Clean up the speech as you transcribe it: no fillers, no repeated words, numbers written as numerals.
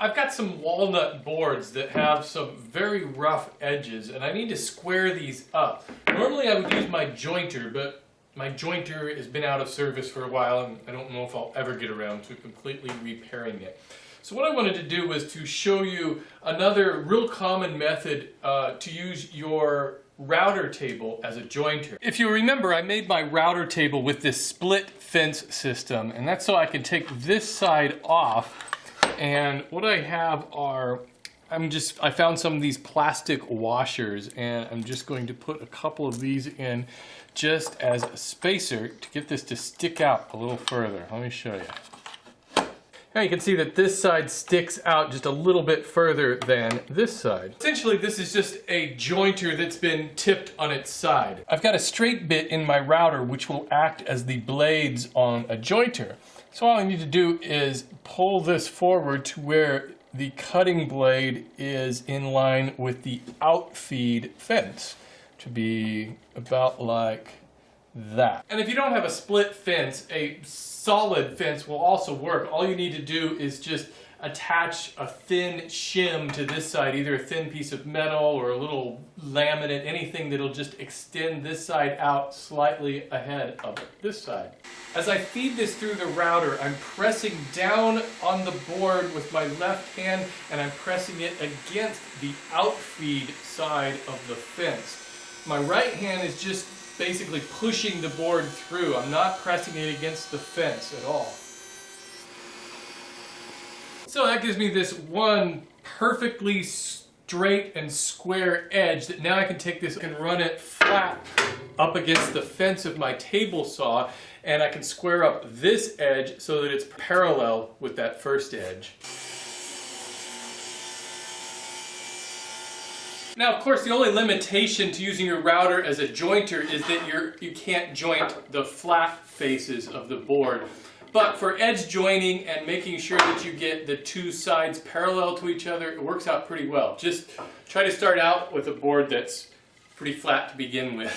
I've got some walnut boards that have some very rough edges, and I need to square these up. Normally I would use my jointer, but my jointer has been out of service for a while, and I don't know if I'll ever get around to completely repairing it. So what I wanted to do was to show you another real common method to use your router table as a jointer. If you remember, I made my router table with this split fence system, and that's so I can take this side off. And what I have are, I found some of these plastic washers, and I'm just going to put a couple of these in just as a spacer to get this to stick out a little further. Let me show you. Now you can see that this side sticks out just a little bit further than this side. Essentially, this is just a jointer that's been tipped on its side. I've got a straight bit in my router which will act as the blades on a jointer. So all I need to do is pull this forward to where the cutting blade is in line with the outfeed fence, to be about like that. And if you don't have a split fence, a solid fence will also work. All you need to do is just attach a thin shim to this side, either a thin piece of metal or a little laminate, anything that'll just extend this side out slightly ahead of this side. As I feed this through the router, I'm pressing down on the board with my left hand, and I'm pressing it against the outfeed side of the fence. My right hand is just basically pushing the board through. I'm not pressing it against the fence at all. So that gives me this one perfectly straight and square edge that now I can take this and run it flat up against the fence of my table saw, and I can square up this edge so that it's parallel with that first edge. Now, of course, the only limitation to using your router as a jointer is that you can't joint the flat faces of the board. But for edge joining and making sure that you get the two sides parallel to each other, it works out pretty well. Just try to start out with a board that's pretty flat to begin with.